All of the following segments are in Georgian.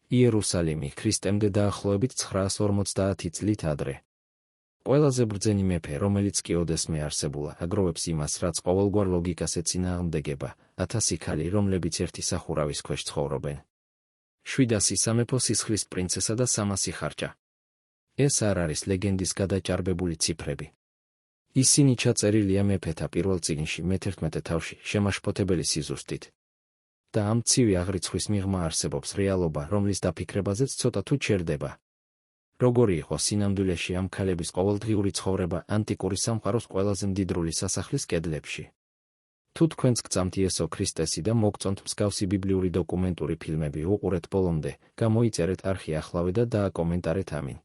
იერუსალიმი ქრისტემდე დაახლოებით 950 წლით ადრე. ყველაზე ბრძენი მეფე, რომელიც კი ოდესმე არსებულა, აგროვებს იმას, რაც ყოველგვარ ლოგიკას ეწინააღმდეგება, 1000 ქალი, რომლებიც ერთი სახურავის ქვეშ ცხოვრობენ. 700 სამეფო სისხლის პრინცესა და 300 ხარჭა. ეს არ არის ლეგენდის გადაჭარბებული ციფრები. ისინი ჩაწერილია მეფეთა პირველ წიგნში მე-11 თავში, შემაშფოთებელი სიზუსტით. და ამ ცივი აღრიცხვის მიღმა არსებობს რეალობა, რომლის დაფიქრებაზეც ცოტა თუ ჩერდება. როგორი იყო სინამდვილეში ამ ქალების ყოველდღიური ცხოვრება ანტიკური სამყაროს ყველაზე მდიდრული სასახლის კედლებში. თუ თქვენც გწამთ იესო ქრისტესი და მოგწონთ მსგავსი ბიბლიური დოკუმენტური ფილმები, უყურეთ ბოლომდე, გამოიწერეთ არხი ახლავე და დააკომენტარეთ ამინ.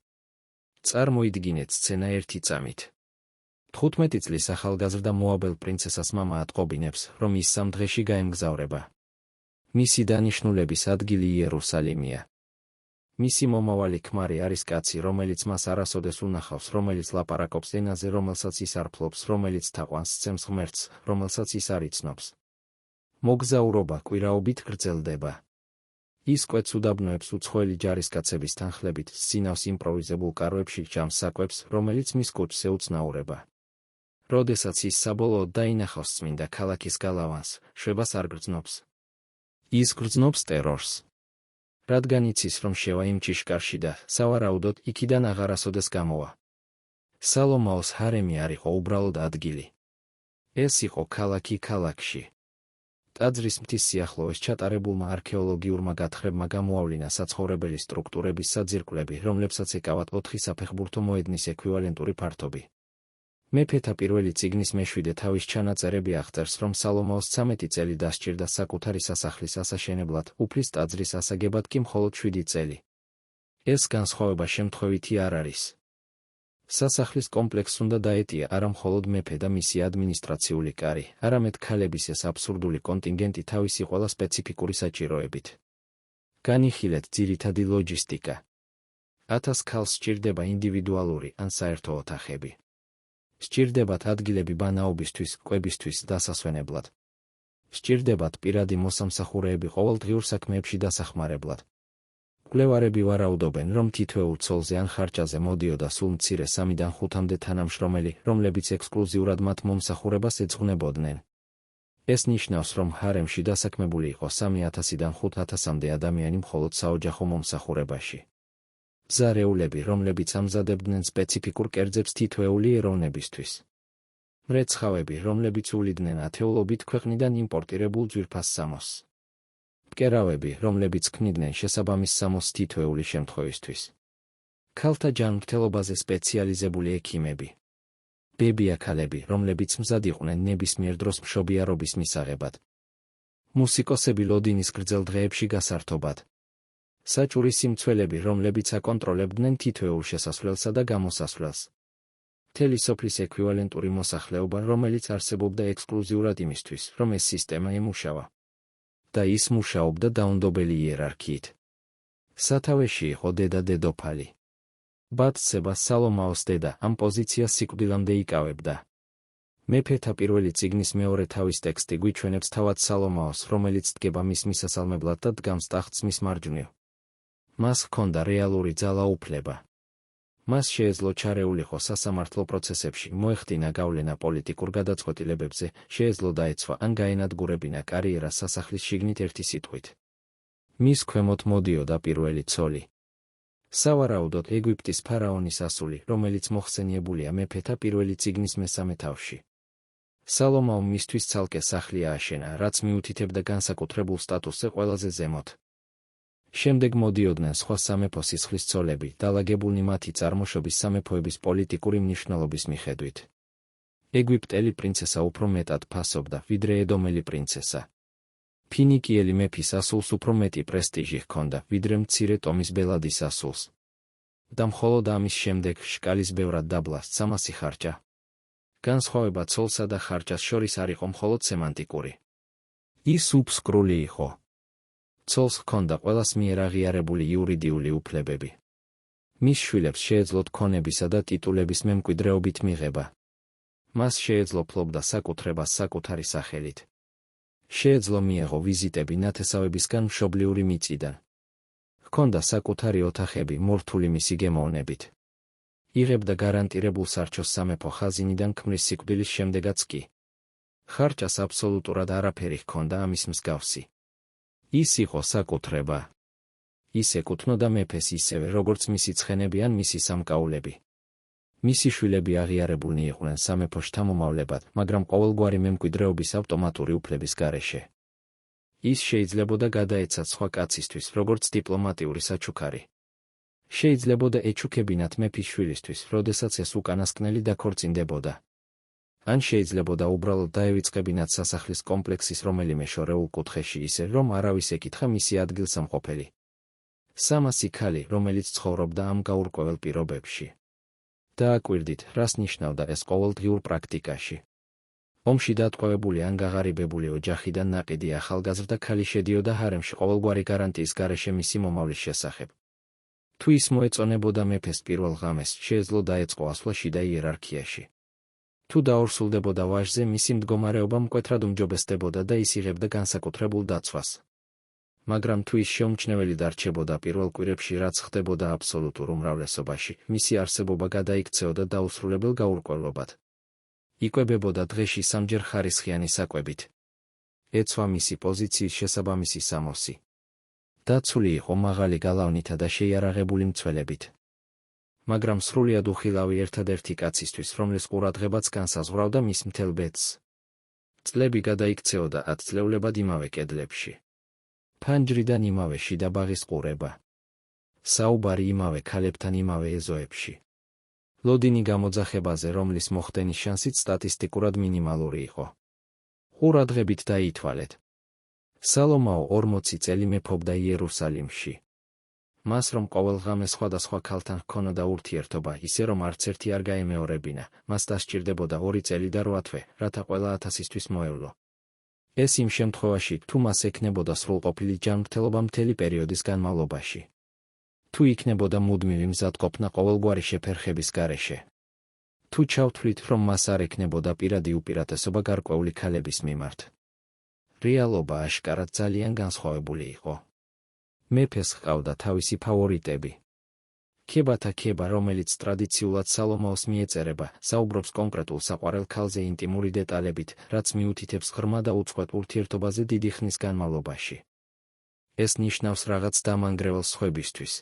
წარმოიდგინეთ სცენა ერთი წამით. 15 წლის ახალგაზრდა მოაბელ პრინცესას მამა ატყობინებს, რომ ის 3 დღეში გაემგზავრება. მისი დანიშნულების ადგილი იერუსალიმია. მისი მომავალი ქმარი არის კაცი, რომელიც მას არასოდეს უნახავს, რომელიც ლაპარაკობს ენაზე, რომელსაც ის არ ფლობს, რომელიც თაყვანს სცემს ღმერთს, რომელსაც ის არ იცნობს. მოგზაურობა კვირაობით გრძელდება. ის კვეთს უდაბნოებს უცხოელი ჯარისკაცების თანხლებით, სცინავს იმპროვიზებულ კარვებში ჯამს საკვებს, რომელიც მის კუჭს ეუწნაურება. როდესაც ის საბოლოოდ დაინახავს წმინდა ქალაქის გალავანს, შვებას არ გრძნობს. ის გრძნობს ტერორს. რადგან იცის, რომ შევა იმ ჭიშკარში და, სავარაუდოდ, იქიდან აღარასოდეს გამოვა. სალომაოს ჰარემი არ იყო უბრალოდ ადგილი. ეს იყო ქალაქი ქალაქში. ტაძრის მთის სიახლოვეს ჩატარებულმა არქეოლოგიურმა გათხრებმა გამოავლინა საცხოვრებელი სტრუქტურების საძირკვლები, რომლებსაც ეკავათ 4 საფეხბურთო მოედნის ექვივალენტური ფართობი. მეფეთა პირველი წიგნის მე-7 თავის ჩანაწერები აღწერს, რომ სალომაოს 13 წელი დასჭირდა საკუთარი სასახლის ასაშენებლად, უფლის ტაძრის ასაგებად კი მხოლოდ 7 წელი. ეს განსხვავება შემთხვევითი არ არის. სასახლის კომპლექსს უნდა დაეტია არა მხოლოდ მეფე და მისი ადმინისტრაციული კარი, არამედ ქალების ეს აბსურდული კონტინგენტი თავისი ყველა სპეციფიკური საჭიროებით. განიხილეთ ძირითადი ლოჯისტიკა. 1000 ქალს სჭირდება ინდივიდუალური ან საერთო ოთახები. სჭირდებათ ადგილები ბანაობისთვის, კვებისთვის, დასასვენებლად. სჭირდებათ პირადი მოსამსახურეები ყოველდღიურ საქმეებში დასახმარებლად. მკვლევარები ვარაუდობენ, რომ თითოეულ ცოლზე ან ხარჭაზე მოდიოდა სულ მცირე 3-დან 5-მდე თანამშრომელი, რომლებიც ექსკლუზიურად მათ მომსახურებას ეძღვნებოდნენ. ეს ნიშნავს, რომ ჰარემში დასაქმებული იყო 3000-დან 5000-მდე ადამიანი მხოლოდ საოჯახო მომსახურებაში. მზარეულები, რომლებიც ამზადებდნენ სპეციფიკურ კერძებს თითოეული ეროვნებისთვის. მრეცხავები, რომლებიც უვლიდნენ ათეულობით ქვეყნიდან იმპორტირებულ ძვირფას სამოსს. მკერავები, რომლებიც ქმნიდნენ შესაბამის სამოსს თითოეული შემთხვევისთვის. ქალთა ჯანმრთელობაზე სპეციალიზებული ექიმები. ბებია-ქალები, რომლებიც მზად იყვნენ ნებისმიერ დროს მშობიარობის მისაღებად. მუსიკოსები ლოდინის გრძელ დღეებში გასართობად. საჭური სიმცველები, რომლებიც აკონტროლებდნენ თითოეულ შესასვლელსა და გამოსასვლელს. მთელი სოფლის ექვივალენტური მოსახლეობა, რომელიც არსებობდა ექსკლუზიურად იმისთვის, რომ ეს სისტემა ემუშავა. და ის მუშაობდა დაუნდობელი იერარქიით. სათავეში იყო დედა-დედოფალი. ბატსება, სალომაოს დედა, ამ პოზიციას სიკვდილამდე იკავებდა. მეფეთა პირველი წიგნის მეორე თავის ტექსტი გვიჩვენებს თავად სალომაოს, რომელიც დგება მის მისასალმებლად და დგამს ტახტს მის მარჯვნივ. მას ჰქონდა რეალური ძალაუფლება. მას შეეძლო ჩარეულიყო სასამართლო პროცესებში, მოეხდინა გავლენა პოლიტიკურ გადაწყვეტილებებზე, შეეძლო დაეცვა ან გაენადგურებინა კარიერა სასახლის შიგნით ერთი სიტყვით. მის ქვემოთ მოდიოდა პირველი ცოლი. სავარაუდოდ ეგვიპტის ფარაონის ასული, რომელიც მოხსენიებულია მეფეთა პირველი წიგნის მე-3 თავში. სალომაომ მისთვის ცალკე სახლი ააშენა, რაც მიუთითებდა განსაკუთრებულ სტატუსზე ყველაზე ზემოთ. შემდეგ მოდიოდნენ სხვა სამეფო სისხლის ცოლები, დალაგებულნი მათი წარმოშობის სამეფოების პოლიტიკური მნიშვნელობის მიხედვით. ეგვიპტელი პრინცესა უფრო მეტად ფასობდა, ვიდრე ედომელი პრინცესა. ფინიკიელი მეფის ასულს უფრო მეტი პრესტიჟი ჰქონდა, ვიდრე მცირე ტომის ბელადის ასულს. და მხოლოდ ამის შემდეგ შკალის ბევრად დაბლას 300 ხარჭა. განსხვავება ცოლსა და ხარჭას შორის არ იყო მხოლოდ სემანტიკური. ის უფსკრული იყო. ცოლს ჰქონდა ყველას მიერ აღიარებული იურიდიული უფლებები. მის შვილებს შეეძლოთ ქონებისა და ტიტულების მემკვიდრეობით მიღება. მას შეეძლო ფლობდა საკუთრებას საკუთარი სახელით. შეეძლო მიეღო ვიზიტები ნათესავებისგან მშობლიური მიწიდან. ჰქონდა საკუთარი ოთახები მორთული მისი გემოვნებით. იღებდა გარანტირებულ სარჩოს სამეფო ხაზინიდან ქმრის სიკვდილის შემდეგაც კი. ხარჭას აბსოლუტურად არაფერი ჰქონდა ამის მსგავსი. ის იყო საკუთრება. ის ეკუთვნოდა მეფეს ისევე, როგორც მისი ცხენები ან მისი სამკაულები. მისი შვილები აღიარებულნი იყვნენ სამეფო შთამომავლებად, მაგრამ ყოველგვარი მემკვიდრეობის ავტომატური უფლების გარეშე. ის შეიძლებოდა გადაეცათ სხვა კაცისთვის, როგორც დიპლომატიური საჩუქარი. შეიძლებოდა ეჩუქებინათ მეფის შვილისთვის, როდესაც ეს უკანასკნელი დაქორწინდებოდა. ან შეიძლებოდა უბრალოდ დაევიწყებინათ სასახლის კომპლექსის რომელიმე შორეულ კუთხეში ისე, რომ არავის ეკითხა მისი ადგილსამყოფელი. 300 ქალი, რომელიც ცხოვრობდა ამ გაურკვეველ პირობებში. დააკვირდით, რას ნიშნავდა ეს ყოველდღიურ პრაქტიკაში. ომში დატყვევებული ან გაღარიბებული ოჯახიდან ნაყიდი ახალგაზრდა ქალი შედიოდა ჰარემში ყოველგვარი გარანტიის გარეშე მისი მომავლის შესახებ. თუ ის მოეწონებოდა მეფეს პირველ ღამეს, შეეძლო დაეწყო ასვლა შიდა იერარქიაში. თუ დაორსულდებოდა ვაჟზე, მისი მდგომარეობა მკვეთრად უმჯობესდებოდა და ის იღებდა განსაკუთრებულ დაცვას. მაგრამ თუ ის შეუმჩნეველი დარჩებოდა პირველ კვირებში, რაც ხდებოდა აბსოლუტურ უმრავლესობაში, მისი არსებობა გადაიქცეოდა დაუსრულებელ გაურკვევლობად. იკვებებოდა დღეში 3-ჯერ ხარისხიანი საკვებით. ეცვა მისი პოზიციის შესაბამისი სამოსი. დაცული იყო მაღალი გალავნითა და შეიარაღებული მცველებით. მაგრამ სრულიად უხილავი ერთადერთი კაცისთვის, რომლის ყურადღებაც განსაზღვრავდა მის მთელ ბედს. წლები გადაიქცეოდა 10 წლეულებად იმავე კედლებში. ფანჯრიდან იმავე შიდა ბაღის ყურება. საუბარი იმავე ქალებთან იმავე ეზოებში. ლოდინი გამოძახებაზე, რომლის მოხდენის შანსიც სტატისტიკურად მინიმალური იყო. ყურადღებით დაითვალეთ. სალომაო 40 წელი მეფობდა იერუსალიმში. მას რომ ყოველ ღამე სხვადასხვა ქალთან ჰქონოდა ურთიერთობა, ისე რომ არც ერთი არ გაემეორებინა, მას დასჭირდებოდა 2 წელი და 8 თვე, რათა ყველა 1000-ისთვის მოევლო. ეს იმ შემთხვევაში, თუ მას ექნებოდა სრულყოფილი ჯანმრთელობა მთელი პერიოდის განმავლობაში. თუ იქნებოდა მუდმივი მზადყოფნა ყოველგვარი შეფერხების გარეშე. თუ ჩავთვლით, რომ მას არ ექნებოდა პირადი უპირატესობა გარკვეული ქალების მიმართ. რეალობა აშკარად ძალიან განსხვავებული იყო. მეფეს ჰყავდა თავისი ფავორიტები. ქებათა ქება, რომელიც ტრადიციულად სალომაოს მიეწერება, საუბრობს კონკრეტულ საყვარელ ქალზე ინტიმური დეტალებით, რაც მიუთითებს ღრმა და უწყვეტ ურთიერთობაზე დიდი ხნის განმავლობაში. ეს ნიშნავს რაღაც დამანგრევალს სხვებისთვის.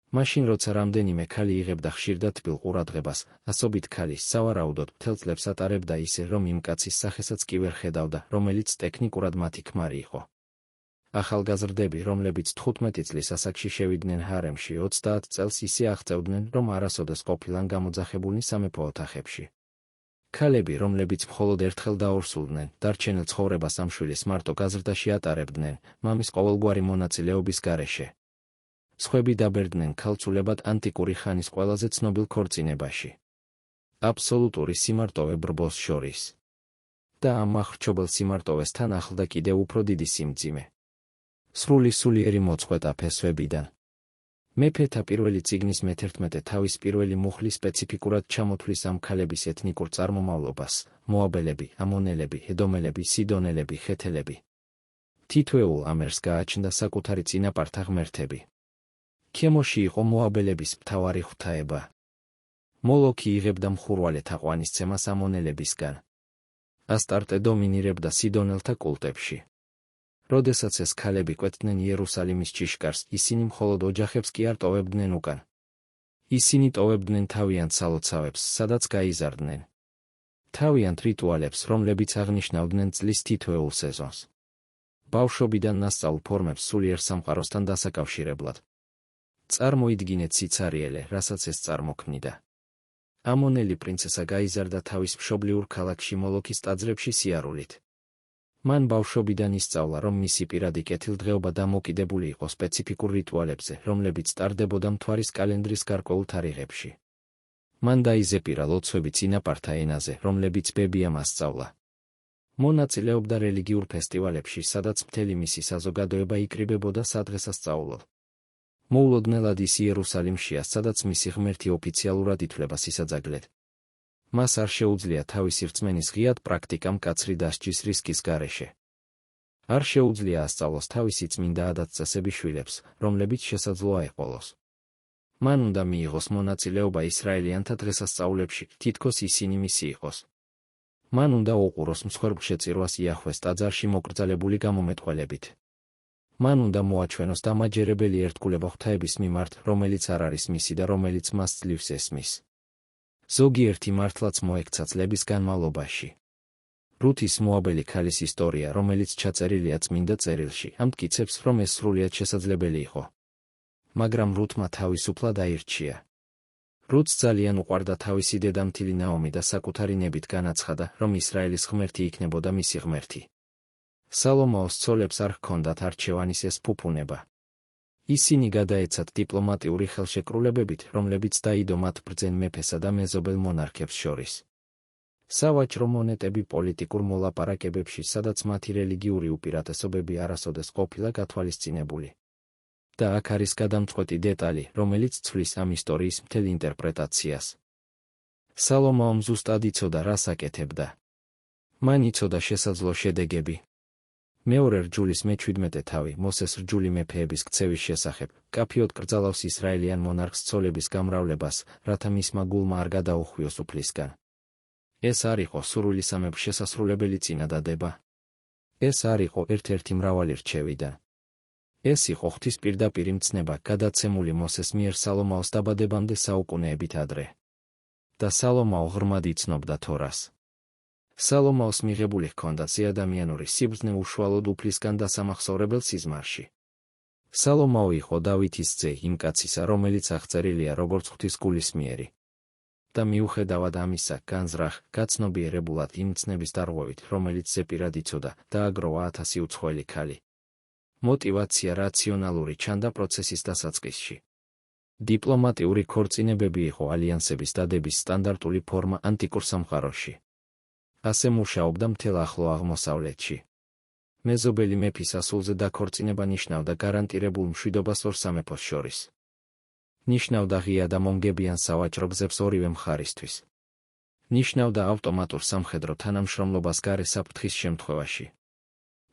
მაშინ როცა რამდენიმე ქალი იღებდა ხშირ და თბილ ყურადღებას, ასობით ქალი სავარაუდოდ მთელ წლებს ატარებდა ისე, რომ იმ კაცის სახესაც კი ვერ ხედავდა, რომელიც ტექნიკურად მათი ქმარი იყო. ახალგაზრდები, რომლებიც 15 წლის ასაკში შევიდნენ ჰარემში, 30 წელს ისე აღწევდნენ, რომ არასოდეს ყოფილან გამოძახებულნი სამეფო ოთახებში. ქალები, რომლებიც მხოლოდ ერთხელ დაორსულდნენ, დარჩენილ ცხოვრებას ამ შვილის მარტო გაზრდაში ატარებდნენ, მამის ყოველგვარი მონაწილეობის გარეშე. სხვები დაბერდნენ ქალწულებად ანტიკური ხანის ყველაზე ცნობილ ქორწინებაში. აბსოლუტური სიმარტოვე ბრბოს შორის. და ამ მახრჩობელ სიმარტოვესთან ახლდა კიდევ უფრო დიდი სიმძიმე. სრული სულიერი მოწყვეტა ფესვებიდან. მეფეთა პირველი წიგნის მე-11 თავის პირველი მუხლის სპეციფიკურად ჩამოთვლის ამ ქალების ეთნიკურ წარმომავლობას: მოაბელები, ამონელები, ედომელები, სიდონელები, ხეთელები. თითოეულ ამერს გააჩნდა საკუთარი წინაპართა ღმერთები. ქემოში იყო მოაბელების მთავარი ღვთაება. მოლოქი იღებდა მხურვალე თაყვანისცემას ამონელებისგან. ასტარტე დომინირებდა სიდონელთა კულტებში. როდესაც ეს ქალები კვეთდნენ იერუსალიმის ჭიშკარს, ისინი მხოლოდ ოჯახებს კი არ ტოვებდნენ უკან. ისინი ტოვებდნენ თავიანთ სალოცავებს, სადაც გაიზარდნენ. თავიანთ რიტუალებს, რომლებიც აღნიშნავდნენ წლის თითოეულ სეზონს. ბავშვობიდან ნასწავლ ფორმებს სულიერ სამყაროსთან დასაკავშირებლად. წარმოიდგინეთ სიცარიელე, რასაც ეს წარმოქმნიდა. ამონელი პრინცესა გაიზარდა თავის მშობლიურ ქალაქში მოლოქის ტაძრებში სიარულით. მან ბავშვობიდან ისწავლა, რომ მისი პირადი კეთილდღეობა დამოკიდებული იყო სპეციფიკურ რიტუალებზე, რომლებიც ტარდებოდა მთვარის კალენდრის გარკვეულ თარიღებში. მან დაიზეპირა ლოცვები წინაპართა ენაზე, რომლებიც ბებიამ ასწავლა. მონაწილეობდა რელიგიურ ფესტივალებში, სადაც მთელი მისი საზოგადოება იკრიბებოდა სადღესასწაულოდ. მოულოდნელად ის იერუსალიმშია, სადაც მისი ღმერთი ოფიციალურად ითვლება სისაძაგლედ. მას არ შეუძლია თავისი რწმენის ღიად პრაქტიკა მკაცრი დასჯის რისკის გარეშე. არ შეუძლია ასწავლოს თავისი წმინდა ადათ-წესები შვილებს, რომლებიც შესაძლოა ეყოლოს. მან უნდა მიიღოს მონაწილეობა ისრაელიანთა დღესასწაულებში, თითქოს ისინი მისი იყოს. მან უნდა უყუროს მსხვერპლშეწირვას იაჰვეს ტაძარში მოკრძალებული გამომეტყველებით. მან უნდა მოაჩვენოს დამაჯერებელი ერთგულება ღვთაების მიმართ, რომელიც არ არის მისი და რომელიც მას ძლივს ესმის. ზოგიერთი მართლაც მოექცა წლების განმავლობაში. რუთის მოაბელი ქალის ისტორია, რომელიც ჩაწერილია წმინდა წერილში, ამტკიცებს, რომ ეს სრულიად შესაძლებელი იყო. მაგრამ რუთმა თავისუფლად აირჩია. რუთს ძალიან უყვარდა თავისი დედამთილი ნაომი და საკუთარი ნებით განაცხადა, რომ ისრაელის ღმერთი იქნებოდა მისი ღმერთი. სალომეოს ცოლებს არ ჰქონდათ არჩევანის ეს ფუფუნება. ისინი გადაეცათ დიპლომატიური ხელშეკრულებებით, რომლებიც დაიდო მათ ბრძენ მეფესა და მეზობელ მონარქებს შორის. სავაჭრო მონეტები პოლიტიკურ მოლაპარაკებებში, სადაც მათი რელიგიური უპირატესობები არასოდეს ყოფილა გათვალისწინებული. და აქ არის გადამწყვეტი დეტალი, რომელიც ცვლის ამ ისტორიის მთელ ინტერპრეტაციას. სალომეომ ზუსტად იცოდა, რას აკეთებდა. მან იცოდა შესაძლო შედეგები. მეორე რჯულის მე-17 თავი, მოსეს რჯული მეფეების ქცევის შესახებ, კაფიოდ კრძალავს ისრაელიან მონარქს ცოლების გამრავლებას, რათა მისმა გულმა არ გადაუხვიოს უფლისგან. ეს არ იყო სურვილი სამეფოს შესასრულებელი წინადადება. ეს არ იყო ერთ-ერთი მრავალი რჩევიდან. ეს იყო ღვთის პირდაპირი მცნება, გადაცემული მოსეს მიერ სალომეოს დაბადებამდე საუკუნეებით ადრე. და სალომეო ღრმად იცნობდა თორას. სალომეოს მიღებული ჰქონდა ზეადამიანური სიბრძნე უშუალოდ უფლისგან დასამახსოვრებელ სიზმარში. სალომეო იყო დავითის ძე, იმ კაცისა, რომელიც აღწერილია როგორც ღვთისგულისმიერი. და მიუხედავად ამისა, განზრახ, გაცნობიერებულად იმ ცნების დარღვევით, რომელიც ზეპირად იცოდა, დააგროვა 1000 უცხოელი ქალი. მოტივაცია რაციონალური ჩანდა პროცესის დასაწყისში. დიპლომატიური ქორწინებები იყო ალიანსების დადების სტანდარტული ფორმა ანტიკურ სამყაროში. ასე მუშაობდა მთელ ახლო აღმოსავლეთში. მეზობელი მეფის ასულზე დაქორწინება ნიშნავდა გარანტირებულ მშვიდობას ორ სამეფოს შორის. ნიშნავდა ღია და მომგებიან სავაჭრო გზებს ორივე მხარისთვის. ნიშნავდა ავტომატურ სამხედრო თანამშრომლობას გარე საფრთხის შემთხვევაში.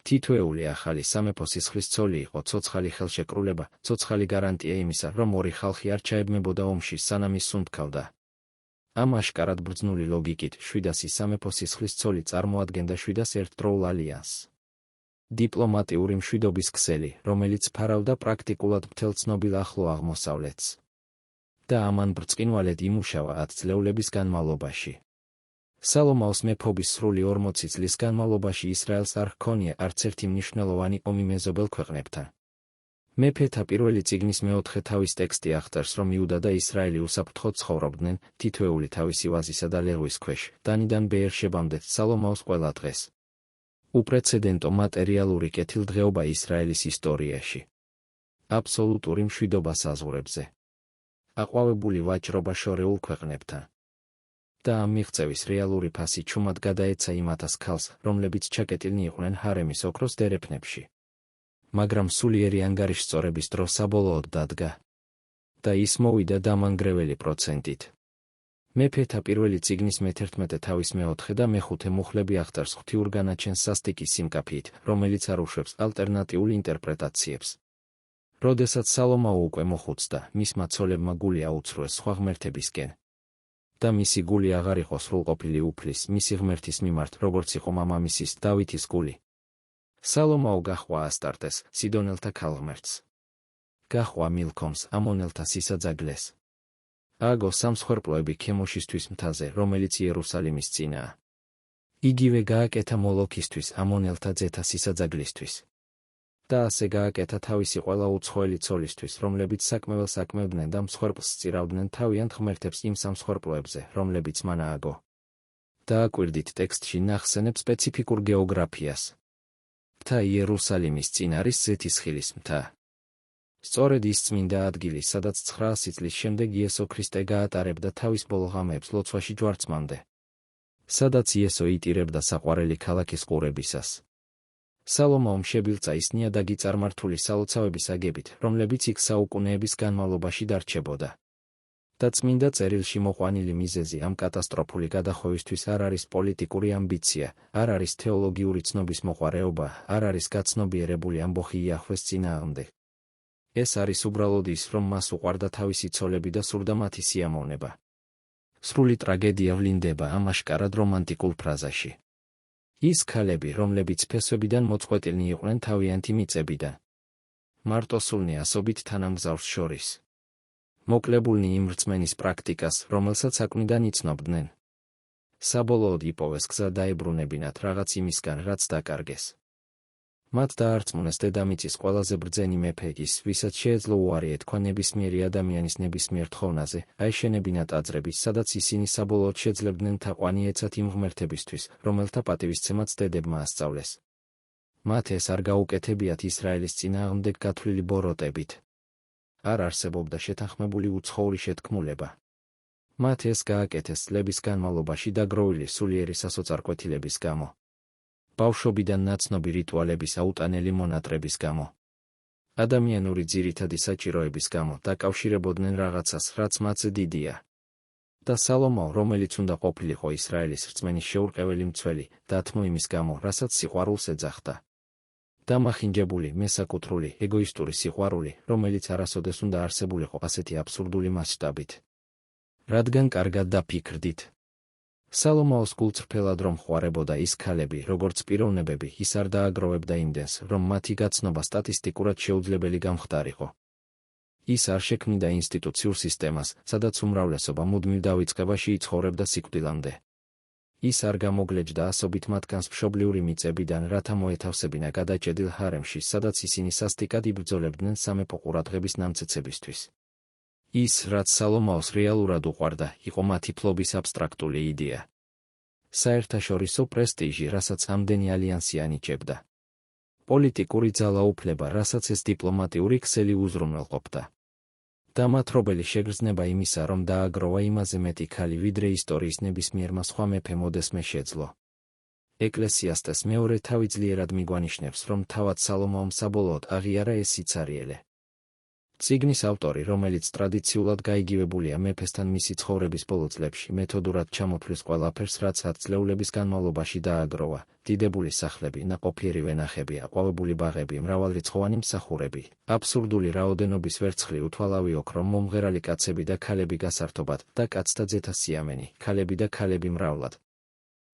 თითოეული ახალი სამეფო სისხლის ცოლი იყო ცოცხალი ხელშეკრულება, ცოცხალი გარანტია იმისა, რომ ორი ხალხი არ ჩაებმებოდა ომში, სანამ ის სუნთქავდა. ამ აშკარად ბრძნული ლოგიკით 700 სამეფო სისხლის ცოლი წარმოადგენდა 700 ერთდროულ ალიანსს. დიპლომატიური მშვიდობის ქსელი, რომელიც ფარავდა პრაქტიკულად მთელ ცნობილ ახლო აღმოსავლეთს. და ამან ბრწყინვალედ იმუშავა 10 წლეულების განმავლობაში. სალომეოს მეფობის სრული 40 წლის განმავლობაში ისრაელს არ ჰქონია არც ერთი მნიშვნელოვანი ომი მეზობელ ქვეყნებთან. მეფეთა პირველი წიგნის 4 თავის ტექსტი აღწერს, რომ იუდა და ისრაელი უსაფრთხოდ ცხოვრობდნენ, თითოეული თავისი ვაზისა და ლეღვის ქვეშ, დანიდან ბეერშებამდე, სალომეოს ყველა დღეს. უპრეცედენტო მატერიალური კეთილდღეობა ისრაელის ისტორიაში. აბსოლუტური მშვიდობა საზღვრებზე. აყვავებული ვაჭრობა შორეულ ქვეყნებთან. და ამ მიღწევის რეალური ფასი ჩუმად გადაეცა იმ 1000 ქალს, რომლებიც ჩაკეტილნი იყვნენ ჰარემის ოქროს დერეფნებში. მაგრამ სულიერი ანგარიშწორების დრო საბოლოოდ დადგა. და ის მოვიდა დამანგრეველი პროცენტით. მეფეთა პირველი წიგნის მე-11 თავის მე-4 და მე-5 მუხლები აღწერს ღვთიურ განაჩენს სასტიკის სიმკაფიით, რომელიც არ უშვებს ალტერნატიულ ინტერპრეტაციებს. როდესაც სალომეო უკვე მოხუცდა, მისმა ცოლებმა გული აუცრუეს სხვა ღმერთებისკენ. და მისი გული აღარ იყო სრულყოფილი უფლის, მისი ღმერთის მიმართ, როგორც იყო მამამისის, დავითის გული. სალომეო გაჰყვა ასტარტეს, სიდონელთა ქალღმერთს. გაჰყვა მილქომს, ამონელთა სისაძაგლეს. ააგო სამსხვერპლოები ქემოშისთვის მთაზე, რომელიც იერუსალიმის წინაა. იგივე გააკეთა მოლოქისთვის, ამონელთა ძეთა სისაძაგლისთვის. და ასე გააკეთა თავისი ყველა უცხოელი ცოლისთვის, რომლებიც საკმეველს აკმევდნენ და მსხვერპლს სწირავდნენ თავიანთ ღმერთებს იმ სამსხვერპლოებზე, რომლებიც მან ააგო. დააკვირდით ტექსტში ნახსენებ სპეციფიკურ გეოგრაფიას. მთა იერუსალიმის წინ არის ზეთისხილის მთა. სწორედ ის წმინდა ადგილი, სადაც 900 წლის შემდეგ იესო ქრისტე გაატარებდა თავის ბოლო ღამეებს ლოცვაში ჯვარცმამდე. სადაც იესო იტირებდა საყვარელი ქალაქის ყურებისას. სალომეომ შებილწა ის ნიადაგი წარმართული სალოცავების აგებით, რომლებიც იქ საუკუნეების განმავლობაში დარჩებოდა. და წმინდა წერილში მოყვანილი მიზეზი ამ კატასტროფული გადახოვისთვის არ არის პოლიტიკური ამბიცია, არ არის თეოლოგიური ცნობის მოყვარეობა, არ არის გაცნობიერებული ამბოხი იაჰვეს წინააღმდეგ. ეს არის უბრალოდ ის, რომ მას უყვარდა თავისი ცოლები და სურდა მათი სიამოვნება. სრული ტრაგედია ვლინდება ამ აშკარად რომანტიკულ ფრაზაში. ის ქალები, რომლებიც ფესვებიდან მოწყვეტილნი იყვნენ თავიანთი მიწებიდან. მარტოსულნი ასობით თანამგზავრს შორის. მოკლებულნი იმ რწმენის პრაქტიკას, რომელსაც საქმიდან იცნობდნენ. საბოლოოდ იპოვეს გზა დაებრუნებინათ რაღაც იმისგან, რაც დაკარგეს. მათ დაარწმუნეს დედამიწის ყველაზე ბრძენი მეფე ის, ვისაც შეეძლო უარი ეთქვა ნებისმიერი ადამიანის ნებისმიერ თხოვნაზე, აეშენებინა ტაძრები, სადაც ისინი საბოლოოდ შეძლებდნენ თაყვანი ეცათ იმ ღმერთებისთვის, რომელთა პატივისცემაც დედებმა ასწავლეს. მათ ეს არ გაუკეთებიათ ისრაელის წინააღმდეგ გათვლილი ბოროტებით. არ არსებობდა შეთანხმებული უცხოური შეთქმულება. მათ ეს გააკეთეს წლების განმავლობაში დაგროვილი სულიერი სასოწარკვეთილების გამო. ბავშვობიდან ნაცნობი რიტუალების აუტანელი მონატრების გამო. ადამიანური ძირითადი საჭიროების გამო დაკავშირებოდნენ რაღაცას, რაც მათზე დიდია. და სალომო, რომელიც უნდა ყოფილიყო ისრაელის რწმენის შეურყეველი მცველი, დათმო იმის გამო, რასაც სიყვარულს ეძახდა. დამახინჯებული, მესაკუთრული, ეგოისტური სიყვარული, რომელიც არასოდეს უნდა არსებულიყო ასეთი აბსურდული მასშტაბით. რადგან კარგად დაფიქრდით. სალომოოს გულწრფელად რომ ხვარებოდა ის ქალები, როგორც პიროვნებები, ის არ დააგროვებდა იმდენს, რომ მათი გაცნობა სტატისტიკურად შეუძლებელი გამხდარიყო. ის არ შექმნიდა ინსტიტუციურ სისტემას, სადაც უმრავლესობა მუდმივ დავიწყებაში იცხოვრებდა სიკვდილამდე. ის არ გამოგლეჯდა ასობით მათგანს მშობლიური მიწებიდან, რათა მოეთავსებინა გადაჭედილ ჰარემში, სადაც ისინი სასტიკად იბრძოლებდნენ სამეფო ყურადღების ნამცეცებისთვის. ის, რაც სალომოოს რეალურად უყვარდა, იყო მათი ფლობის აბსტრაქტული იდეა. საერთაშორისო პრესტიჟი, რასაც ამდენი ალიანსი ანიჭებდა. პოლიტიკური ძალაუფლება, რასაც ეს დიპლომატიური ქსელი უზრუნველყოფდა. დამათრობელი შეგრძნება იმისა, რომ დააგროვა იმაზე მეტი ქალი, ვიდრე ისტორიის ნებისმიერმა სხვა მეფე მოდესმე შეძლო. ეკლესიასტეს მეორე თავი ძლიერად მიგვანიშნებს, რომ თავად სალომოომ საბოლოოდ აღიარა ეს სიცარიელე. წიგნის ავტორი, რომელიც ტრადიციულად გაიგივებულია მეფესთან მისი ცხოვრების ბოლო წლებში, მეთოდურად ჩამოთვლის ყველაფერს, რაც ათწლეულების განმავლობაში დააგროვა: დიდებული სახლები, ნაყოფიერი ვენახები, აყვავებული ბაღები, მრავალრიცხოვანი მსახურები, აბსურდული რაოდენობის ვერცხლი, უთვალავი ოქრო, მომღერალი კაცები და ქალები გასართობად და კაცთა ძეთა სიამენი, ქალები და ქალები მრავლად.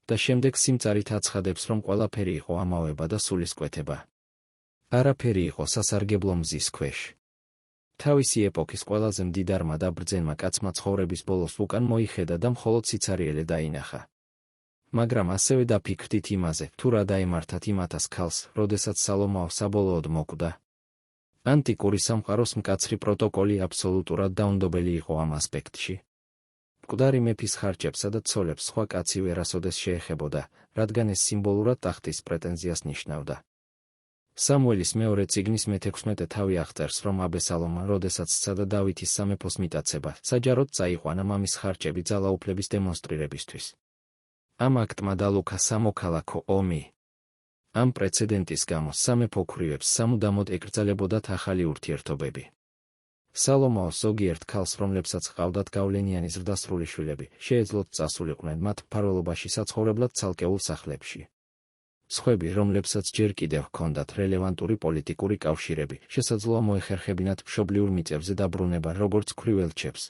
და შემდეგ სიმწარით აცხადებს, რომ ყველაფერი იყო ამავება და სულისკვეთება. არაფერი იყო სასარგებლო მზის ქვეშ. თავისი ეპოქის ყველაზე მდიდარმა და ბრძენმა კაცმა ცხოვრების ბოლოს უკან მოიხედა და მხოლოდ სიცარიელე დაინახა. მაგრამ ასევე დაფიქრდით იმაზე, თუ რა დაემართათ იმ 1000 ქალს, როდესაც სალომო საბოლოოდ მოკვდა. ანტიკური სამყაროს მკაცრი პროტოკოლი აბსოლუტურად დაუნდობელი იყო ამ ასპექტში. მკვდარი მეფის ხარჯებსა და ცოლებს სხვა კაცი ვერასოდეს შეეხებოდა, რადგან ეს სიმბოლურად ტახტის პრეტენზიას ნიშნავდა. სამუელის მეორე წიგნის მე-16 თავი აღწერს, რომ აბესალომმა, როდესაც სცადა დავითის სამეფოს მიტაცება, საჯაროდ წაიყვანა მამის ხარჯები ძალაუფლების დემონსტრირებისთვის. ამ აქტმა დალუქა სამოქალაქო ომი. ამ პრეცედენტის გამო სამეფო ქვრივებს სამუდამოდ ეკრძალებოდათ ახალი ურთიერთობები. სალომო ზოგიერთ ქალს, რომლებსაც ჰყავდათ გავლენიანი ზრდასრული შვილები, შეეძლოთ წასულიყვნენ მათ მფარველობაში საცხოვრებლად ცალკეულ სახლებში. სხვები, რომლებსაც ჯერ კიდევ ჰქონდათ რელევანტური პოლიტიკური კავშირები, შესაძლოა მოეხერხებინათ მშობლიურ მიწებზე დაბრუნება როგორც ქვრიველჩებს.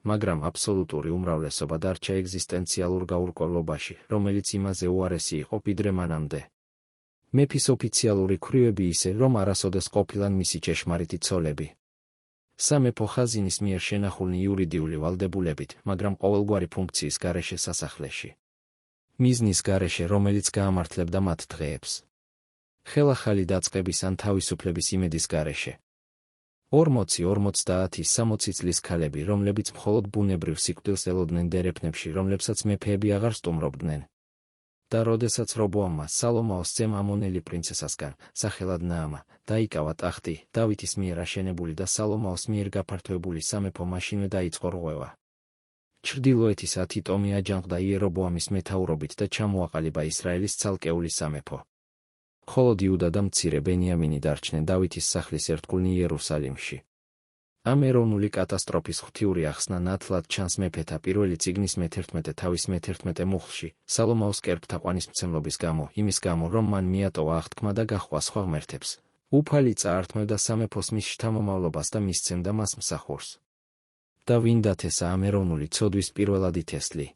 მაგრამ აბსოლუტური უმრავლესობა დარჩა ეგზისტენციალურ გაურკვევლობაში, რომელიც იმაზე უარესი იყო ვიდრე მანამდე. მეფის ოფიციალური ქვრივები ისე, რომ არასოდეს ყოფილან მისი ჭეშმარიტი ცოლები. სამეფო ხაზინის მიერ შენახულნი იურიდიული ვალდებულებით, მაგრამ ყოველგვარი ფუნქციის გარეშე სასახლეში. მიზნის გარეშე, რომელიც გაამართლებდა მათ დღეებს. ხელახალი დაწყების ან თავისუფლების იმედის გარეშე. 40-50 წლის ქალები, რომლებიც მხოლოდ ბუნებრივ სიკვდილს ელოდნენ დერეფნებში, რომლებსაც მეფეები აღარ სტუმრობდნენ. და როდესაც რობოამმა სალომოოს ძემ ამონელი პრინცესასგან, სახელად ნაამა, დაიკავა ტახტი, დავითის მიერ აშენებული და სალომოოს მიერ გაფართოებული სამეფო მაშინვე დაიწყო რღვევა. ჩრდილოეთის 10 ტომი აჯანყდა იერობოამის მეთაურობით და ჩამოაყალიბა ისრაელის ცალკეული სამეფო. მხოლოდ იუდა და მცირე ბენიამინი დარჩნენ დავითის სახლის ერთგულნი იერუსალიმში. ამ ეროვნული კატასტროფის ღვთიური ახსნა ნათლად ჩანს მეფეთა პირველი წიგნის მე-11 თავის მე-11 მუხლში, სალომაოს კერპთა ყვანისმცემლობის გამო, იმის გამო, რომ მან მიატოვა აღთქმა და გაჰყვა სხვა ღმერთებს. უფალი წაართმევდა სამეფოს მის შთამომავლობას და მისცემდა მას მსახურს. და ვინ დათესა ამ ეროვნული ცოდვის პირველადი თესლი?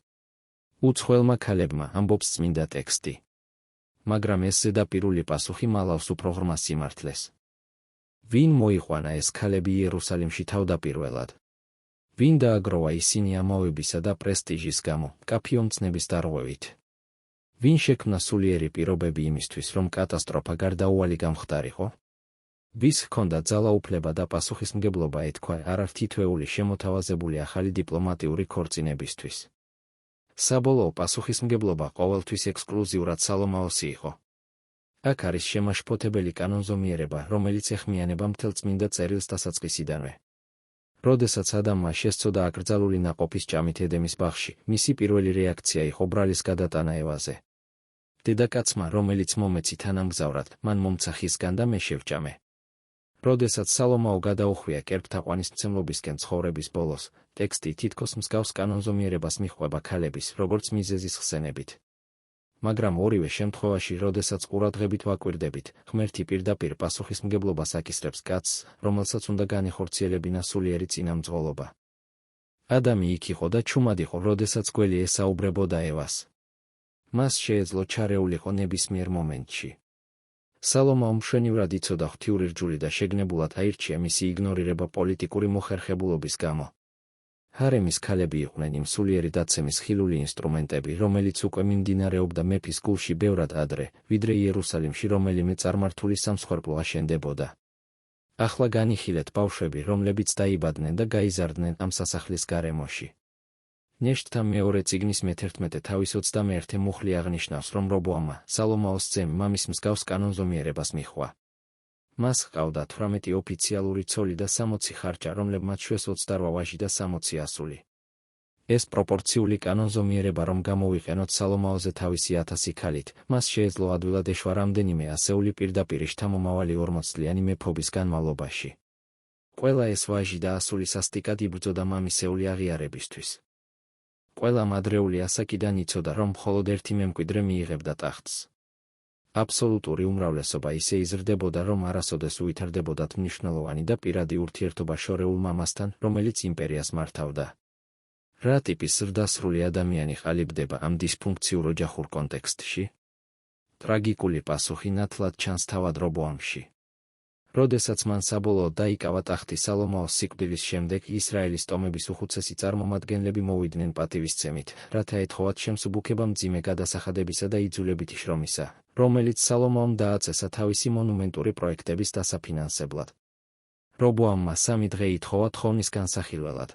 უცხოელმა ქალებმა, ამბობს წმინდა ტექსტი. მაგრამ ეს ზედაპირული პასუხი მალავს უფრო ღრმა სიმართლეს. ვინ მოიყვანა ეს ქალები იერუსალიმში თავდაპირველად? ვინ დააგროვა ისინი ამოვებისა და პრესტიჟის გამო, მკაფიო მცნების დარღვევით? ვინ შექმნა სულიერი პირობები იმისთვის, რომ კატასტროფა გარდაუვალი გამხდარიყო? ვის ჰქონდა ძალაუფლება და პასუხისმგებლობა ეთქვა არარ თითოეული შემოთავაზებული ახალი დიპლომატიური ქორწინებისთვის? საბოლოო პასუხისმგებლობა ყოველთვის ექსკლუზიურად სალომაოსი იყო. აქ არის შემაშფოთებელი კანონზომიერება, რომელიც ეხმიანება მთელ წმინდა წერილს დასაწყისიდანვე. როდესაც ადამმა შესწოდა აკრძალული ნაყოფის ჭამით ედემის ბაღში, მისი პირველი რეაქცია იყო ბრალის გადატანა ევაზე. დედაკაცმა, რომელიც მომეცი თანამგზავრად, მან მომცა ხისგან და მე შევჭამე. როდესაც სალომაო გადაუხვია კერპთა ყვანისმცემლობისკენ ცხოვრების ბოლოს, ტექსტი თითქოს მსგავს კანონზომიერებას მიჰყვება ქალების, როგორც მიზეზის ხსენებით. მაგრამ ორივე შემთხვევაში, როდესაც ყურადღებით ვაკვირდებით, ღმერთი პირდაპირ პასუხისმგებლობას აკისრებს კაცს, რომელსაც უნდა განეხორციელებინა სულიერი წინამძღოლობა. ადამი იქ იყო და ჩუმად იყო, როდესაც გველი ესაუბრებოდა ევას. მას შეეძლო ჩარეულიყო ნებისმიერ მომენტში. სალომაომ მშვენივრად იცოდა ღვთიური რჯული და შეგნებულად აირჩია მისი იგნორირება პოლიტიკური მოხერხებულობის გამო. ჰარემის ქალები იყვნენ იმ სულიერი დაცემის ხილული ინსტრუმენტები, რომელიც უკვე მიმდინარეობდა მეფის გულში ბევრად ადრე, ვიდრე იერუსალიმში რომელიმე წარმართული სამსხვერპლო აშენდებოდა. ახლა განიხილეთ ბავშვები, რომლებიც დაიბადნენ და გაიზარდნენ ამ სასახლის გარემოში. ნეშტთა მეორე წიგნის მე-11 თავის 21 მუხლი აღნიშნავს, რომ რობოამმა, სალომაოს ძემი, მამის მსგავს კანონზომიერებას მიჰყვა. მას ჰყავდა 18 ოფიციალური ცოლი და 60 ხარჭა, რომლებმაც შვეს 28 ვაჟი და 60 ასული. ეს პროპორციული კანონზომიერება რომ გამოვიყენოთ სალომაოზე თავისი 1000 ქალით, მას შეეძლო ადვილად ეშვა რამდენიმე ასეული პირდაპირ შთამომავალი 40 წლიანი მეფობის განმავლობაში. ყველა ეს ვაჟი და ასული სასტიკად იბრძოდა მამისეული აღიარებისთვის. ყველამ ადრეული ასაკიდან იცოდა, რომ მხოლოდ ერთი მემკვიდრე მიიღებდა ტახტს. აბსოლუტური უმრავლესობა ისე იზრდებოდა, რომ არასოდეს უვითარდებოდათ მნიშვნელოვანი და პირადი ურთიერთობა შორეულ მამასთან, რომელიც იმპერიას მართავდა. რა ტიპის ზრდასრული ადამიანი ყალიბდება ამ დისფუნქციურ ოჯახურ კონტექსტში? ტრაგიკული პასუხი ნათლად ჩანს თავად რობოამში. როდესაც მან საბოლოოდ დაიკავა ტახტი სალომაოს სიკვდილის შემდეგ, ისრაელის ტომების უხუცესი წარმომადგენლები მოვიდნენ პატივისცემით, რათა ეთხოვათ შემსუბუქება მძიმე გადასახადებისა და იძულებითი შრომისა, რომელიც სალომაომ დააწესა თავისი მონუმენტური პროექტების დასაფინანსებლად. რობოამმა 3 დღე ითხოვა თხოვნის განსახილველად.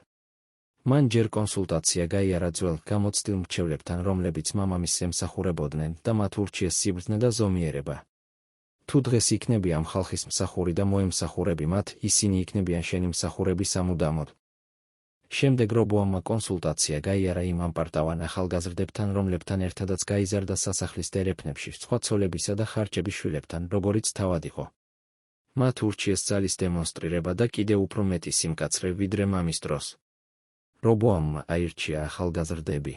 მან ჯერ კონსულტაცია გაიარა ძველ გამოცდილ მრჩევლებთან, რომლებიც მამამისს ემსახურებოდნენ და მათ ურჩიეს სიბრძნე და ზომიერება. თუ დღეს იქნები ამ ხალხის მსახური და მოემსახურები მათ, ისინი იქნებიან შენი მსახურები სამუდამოდ. შემდეგ რობოამმა კონსულტაცია გაიარა იმ ამპარტავან ახალგაზრდებთან, რომლებთან ერთადაც გაიზარდა სასახლის დერეფნებში, სხვა ცოლებისა და ხარჭების შვილებთან, როგორიც თავად იყო. მათ ურჩიეს ძალის დემონსტრირება და კიდევ უფრო მეტი სიმკაცრე, ვიდრე მამის დროს. რობოამმა აირჩია ახალგაზრდები.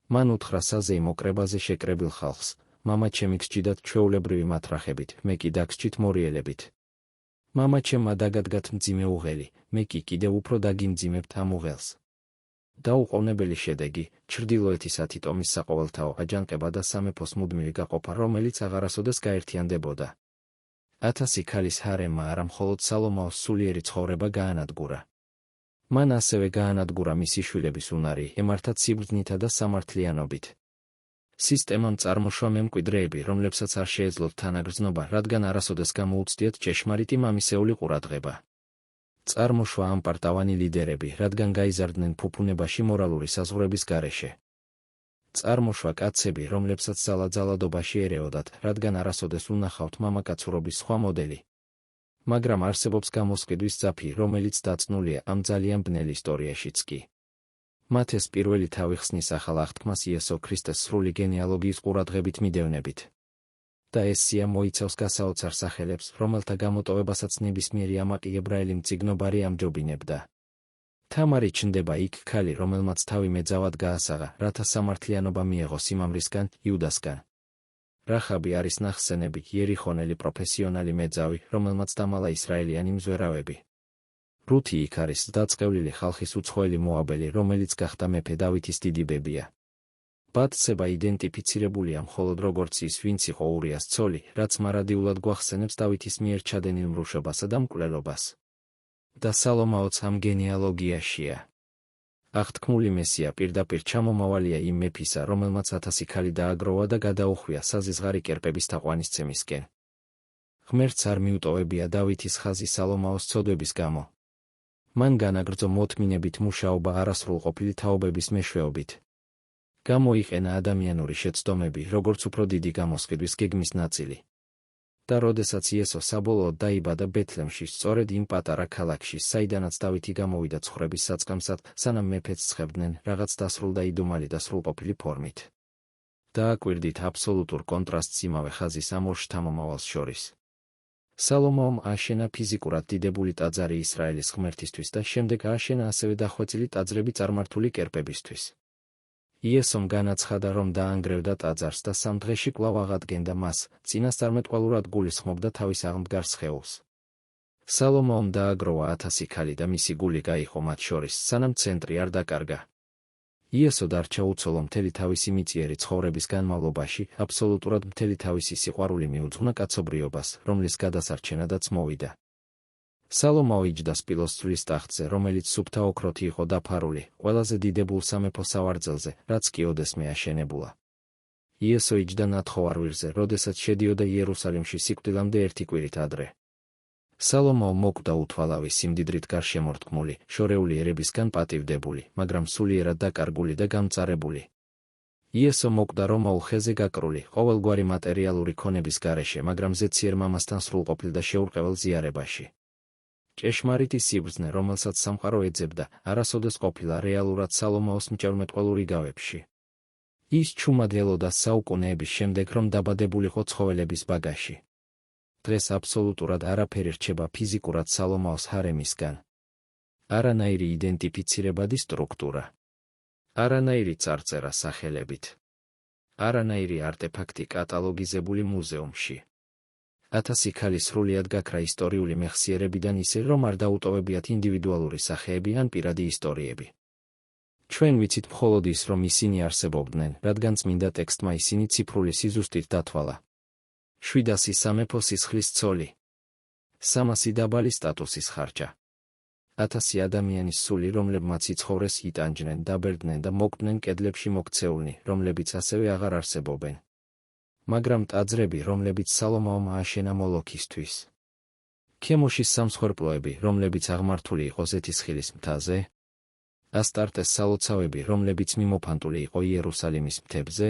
მან უთხრა საზეიმო კრებაზე შეკრებილ ხალხს, მამაჩემი გსჯიდათ ჩვეულებრივი მათრახებით, მე კი დაგსჯით მორიელებით. მამაჩემმა დაგადგათ მძიმე უღელი, მე კი კიდევ უფრო დაგიმძიმებთ ამ უღელს. დაუყოვნებელი შედეგი, ჩრდილოეთის 10 ტომის საყოველთაო აჯანყება და სამეფოს მუდმივი გაყოფა, რომელიც აღარასოდეს გაერთიანდებოდა. 1000 ქალის ჰარემმა არა მხოლოდ სალომაოს სულიერი ცხოვრება გაანადგურა. მან ასევე გაანადგურა მისი შვილების უნარი, ემართათ სიბრძნითა და სამართლიანობით. სისტემამ წარმოშვა მემკვიდრეები, რომლებსაც არ შეეძლოთ თანაგრძნობა, რადგან არასოდეს გამოუცდიათ ჭეშმარიტი მამისეული ყურადღება. წარმოშვა ამპარტავანი ლიდერები, რადგან გაიზარდნენ ფუფუნებაში მორალური საზღვრების გარეშე. წარმოშვა კაცები, რომლებსაც ძალადობაში ერეოდათ, რადგან არასოდეს უნახავთ მამაკაცურობის სხვა მოდელი. მაგრამ არსებობს გამოსყიდვის ძაფი, რომელიც დაწნულია ამ ძალიან ბნელ ისტორიაშიც კი. მათ ეს პირველი თავი ხსნის ახალ აღთქმას იესო ქრისტეს სრული გენეალოგიის ყურადღებით მიდევნებით. და ეს სია მოიცავს გასაოცარ სახელებს, რომელთა გამოტოვებასაც ნებისმიერი ამაყი ებრაელი მწიგნობარი ამჯობინებდა. თამარი ჩნდება იქ ქალი, რომელმაც თავი მეძავად გაასაღა, რათა სამართლიანობა მიეღო სიმამრისგან, იუდასგან. რახაბი არის ნახსენები, იერიხონელი პროფესიონალი მეძავი, რომელმაც დამალა ისრაელიანი მზვერავები. რუთი იქ არის დაწყევლილი ხალხის უცხოელი მოაბელი, რომელიც გახდა მეფე დავითის დიდი ბებია. ბატსება იდენტიფიცირებულია მხოლოდ როგორც ის, ვინც იყო ურიას ცოლი, რაც მარადიულად გვახსენებს დავითის მიერ ჩადენილ მრუშობასა და მკვლელობას. და სალომაოც ამ გენეალოგიაშია. აღთქმული მესია პირდაპირ ჩამომავალია იმ მეფისა, რომელმაც 1000 ქალი დააგროვა და გადაუხვია საზღვარი კერპების თაყვანისცემისკენ. ღმერთს არ მიუტოვებია დავითის ხაზი სალომაოს ცოდვების გამო. მან განაგრძო მოთმინებით მუშაობა არასრულყოფილი თაობების მეშვეობით. გამოიყენა ადამიანური შეცდომები, როგორც უფრო დიდი გამოსყიდვის გეგმის ნაწილი. და როდესაც იესო საბოლოოდ დაიბადა ბეთლემში, სწორედ იმ პატარა ქალაქში, საიდანაც დავითი გამოვიდა ცხოვრების საწყამსად, სანამ მეფეც ცხებდნენ, რაღაც დასრულდა იდუმალი და სრულყოფილი ფორმით. დააკვირდით აბსოლუტურ კონტრასტს იმავე ხაზის ამ ორ შთამომავალს შორის. სალომაომ ააშენა ფიზიკურად დიდებული ტაძარი ისრაელის ღმერთისთვის და შემდეგ ააშენა ასევე დახვეწილი ტაძრები წარმართული კერპებისთვის. იესომ განაცხადა, რომ დაანგრევდა ტაძარს და 3 დღეში კვლავ აღადგენდა მას, წინასწარმეტყველურად გულისხმობდა თავის აღმდგარ სხეულს. სალომაომ დააგროვა 1000 ქალი და მისი გული გაიხო მათ შორის, სანამ ცენტრი არ დაკარგა. იესო დარჩა უცოლო მთელი თავისი მიწიერი ცხოვრების განმავლობაში, აბსოლუტურად მთელი თავისი სიყვარული მიუძღვნა კაცობრიობას, რომლის გადასარჩენადაც მოვიდა. სალომაო იჯდა სპილოს ცვლის ტახტზე, რომელიც სუფთა ოქროთი იყო დაფარული, ყველაზე დიდებულ სამეფო სავარძელზე, რაც კი ოდესმე აშენებულა. იესო იჯდა ნათხოვარვირზე, როდესაც შედიოდა იერუსალიმში სიკვდილამდე 1 კვირით ადრე. სალომაო მოკვდა უთვალავი სიმდიდრით გარშემორტყმული, შორეული ერებისგან პატივდებული, მაგრამ სულიერად დაკარგული და გამწარებული. იესო მოკვდა რომაულ ხეზე გაკრული, ყოველგვარი მატერიალური ქონების გარეშე, მაგრამ ზეციერ მამასთან სრულყოფილ და შეურყეველ ზიარებაში. ჭეშმარიტი სიბრძნე, რომელსაც სამყარო ეძებდა, არასოდეს ყოფილა რეალურად სალომაოს მჭერმეტყველური გავებში. ის ჩუმად ელოდა საუკუნეების შემდეგ, რომ დაბადებულიყო ცხოველების ბაგაში. დღეს აბსოლუტურად არაფერი რჩება ფიზიკურად სალომაოს ჰარემისგან. არანაირი იდენტიფიცირებადი სტრუქტურა. არანაირი წარწერა სახელებით. არანაირი არტეფაქტი კატალოგიზებული მუზეუმში. 1000 ქალი სრულიად გაქრა ისტორიული მეხსიერებიდან ისე, რომ არ დაუტოვებიათ ინდივიდუალური სახეები ან პირადი ისტორიები. ჩვენ ვიცით მხოლოდ ის, რომ ისინი არსებობდნენ, რადგან წმინდა ტექსტმა ისინი ციფრული სიზუსტით დათვალა. 700 სამეფო სისხლის ცოლი. 300 დაბალი სტატუსის ხარჯა. 1000 ადამიანის სული, რომლებმაც იცხოვრეს, იტანჯნენ, დაბერდნენ და მოკვდნენ კედლებში მოქცეულნი, რომლებიც ასევე აღარ არსებობენ. მაგრამ ტაძრები, რომლებიც სალომაომ ააშენა მოლოქისთვის. ქემოშის სამსხვერპლოები, რომლებიც აღმართული იყო ზეთისხილის მთაზე. ასტარტეს სალოცავები, რომლებიც მიმოფანტული იყო იერუსალიმის მთებზე.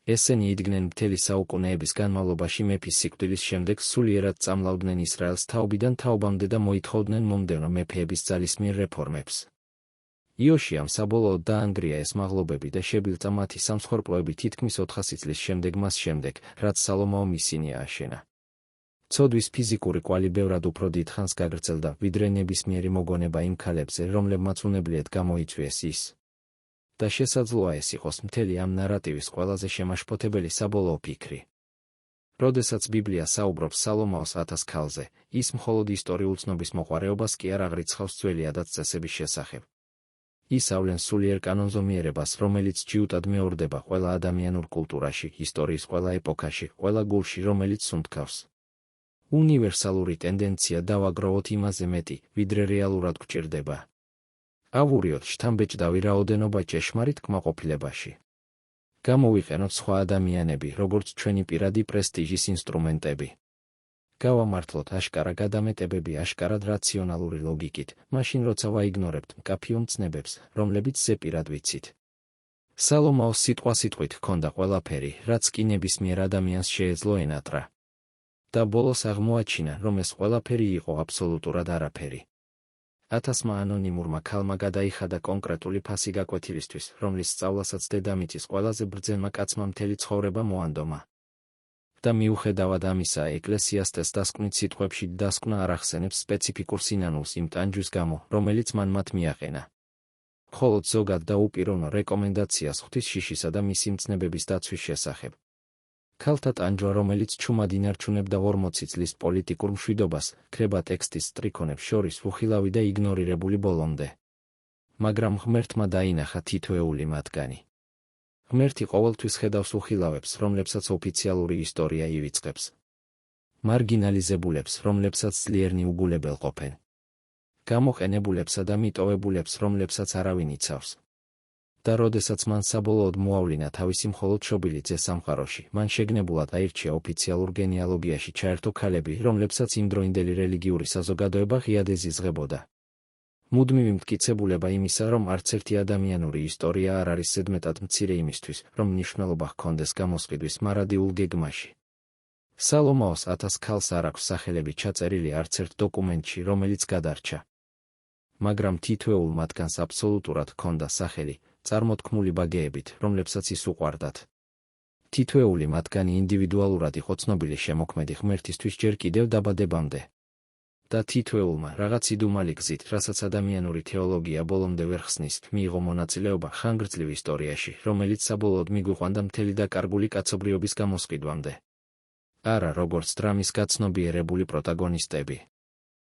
ესენი იდგნენ მთელი საუკუნეების განმავლობაში მეფის სიკვდილის შემდეგ, სულიერად წამლავდნენ ისრაელს თაობიდან თაობამდე და მოითხოვდნენ მომდევნო მეფეების ძალისმიერ რეფორმებს. იოშიამ საბოლოოდ დაანგრია ეს მაღლობები და შებილწა მათი სამსხვერპლოები თითქმის 400 წლის შემდეგ მას შემდეგ, რაც სალომაომ ისინი ააშენა. ცოდვის ფიზიკური კვალი ბევრად უფრო დიდხანს გაგრძელდა, ვიდრე ნებისმიერი მოგონება იმ ქალებზე, რომლებმაც უნებლიეთ გამოიწვიეს ის. და შესაძლოა ეს იყოს მთელი ამ ნარატივის ყველაზე შემაშფოთებელი საბოლოო ფიქრი. როდესაც ბიბლია საუბრობს სალომაოს 1000 ქალზე, ის მხოლოდ ისტორიულ ცნობის მოყვარეობას კი არ აღრიცხავს ძველი ადათ-წესების შესახებ. ისავლენ სულიერ კანონზომიერებას, რომელიც ჯიუტად მეორდება ყველა ადამიანურ კულტურაში, ისტორიის ყველა ეპოქაში, ყველა გულში, რომელიც სუნთქავს. უნივერსალური ტენდენცია დავაგროვოთ იმაზე მეტი, ვიდრე რეალურად გვჭირდება. ავურიოთ შთამბეჭდავი რაოდენობა ჭეშმარიტ კმაყოფილებაში. გამოვიყენოთ სხვა ადამიანები, როგორც ჩვენი პირადი პრესტიჟის ინსტრუმენტები. გავამართლოთ აშკარა გადამეტებები აშკარად რაციონალური ლოგიკით, მაშინ როცა ვაიგნორებთ მკაფიო მცნებებს, რომლებიც ზეპირად ვიცით. სალომაოს სიტყვასიტყვით ჰქონდა ყველაფერი, რაც კი ნებისმიერ ადამიანს შეეძლო ენატრა. და ბოლოს აღმოაჩინა, რომ ეს ყველაფერი იყო აბსოლუტურად არაფერი. 1000-მა ანონიმურმა ქალმა გადაიხადა კონკრეტული ფასი გაკვეთილისთვის, რომლის სწავლასაც დედამიწის ყველაზე ბრძენმა კაცმა მთელი ცხოვრება მოანდომა. და მიუხედავად ამისა, ეკლესიასტეს დასკვნით სიტყვებში დასკვნა არ ახსენებს სპეციფიკურ სინანულს იმ ტანჯვის გამო, რომელიც მან მათ მიაყენა. მხოლოდ ზოგად და უპიროვნო რეკომენდაციას ღვთის შიშისა და მისი მცნებების დაცვის შესახებ. ქალთა ტანჯვა, რომელიც ჩუმად ინარჩუნებდა 40 წლის პოლიტიკურ მშვიდობას, ქრება ტექსტის სტრიქონებს შორის უხილავი და იგნორირებული ბოლომდე. მაგრამ ღმერთმა დაინახა თითოეული მათგანი. ღმერთი ყოველთვის ხედავს უხილავებს, რომლებსაც ოფიციალური ისტორია ივიწყებს. მარგინალიზებულებს, რომლებსაც ძლიერნი უგულებელყოფენ. გამოყენებულებსა და მიტოვებულებს, რომლებსაც არავინ იცავს. და როდესაც მან საბოლოოდ მოავლინა თავისი მხოლოდ შობილი სამყაროში, მან შეგნებულად აირჩია ოფიციალურ გენეალოგიაში ჩაერთო ქალები, რომლებსაც იმდროინდელი რელიგიური საზოგადოება ღიად ეზიზღებოდა. მუდმივი მტკიცებულება იმისა, რომ არც ერთი ადამიანური ისტორია არ არის ზედმეტად მცირე იმისთვის, რომ მნიშვნელობა ჰქონდეს გამოსყიდვის მარადიულ გეგმაში. სალომაოს 1000 ქალს არ აქვს სახელები ჩაწერილი არც ერთ დოკუმენტში, რომელიც გადარჩა. მაგრამ თითოეულ მათგანს აბსოლუტურად ჰქონდა სახელი, წარმოთქმული ბაგეებით, რომლებსაც ის უყვარდათ. თითოეული მათგანი ინდივიდუალურად იყო ცნობილი შემოქმედი ღმერთისთვის ჯერ კიდევ დაბადებამდე. და თითოეულმა რაღაც იდუმალი გზით, რასაც ადამიანური თეოლოგია ბოლომდე ვერ ხსნის, მიიღო მონაწილეობა ხანგრძლივ ისტორიაში, რომელიც საბოლოოდ მიგვიყვანდა მთელი და კარგული კაცობრიობის გამოსყიდვამდე. არა როგორც დრამის გაცნობიერებული პროტაგონისტები.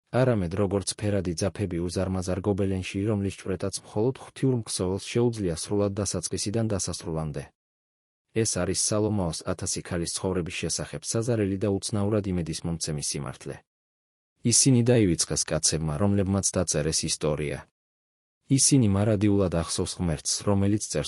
არამედ როგორც ფერადი ძაფები უზარმაზარ გობელენში, რომლის ჭვრეტაც მხოლოდ ღვთიურ მქსოველს შეუძლია სრულად დასაწყისიდან დასასრულამდე. ეს არის სალომაოს 1000 ქალის ცხოვრების შესახებ საზარელი და უცნაურად იმედისმომცემი სიმართლე. ისინი დაივიწყეს კაცებმა, რომლებმაც დაწერეს ისტორია. ისინი მარადიულად ახსოვს ღმერთს, რომელიც წერს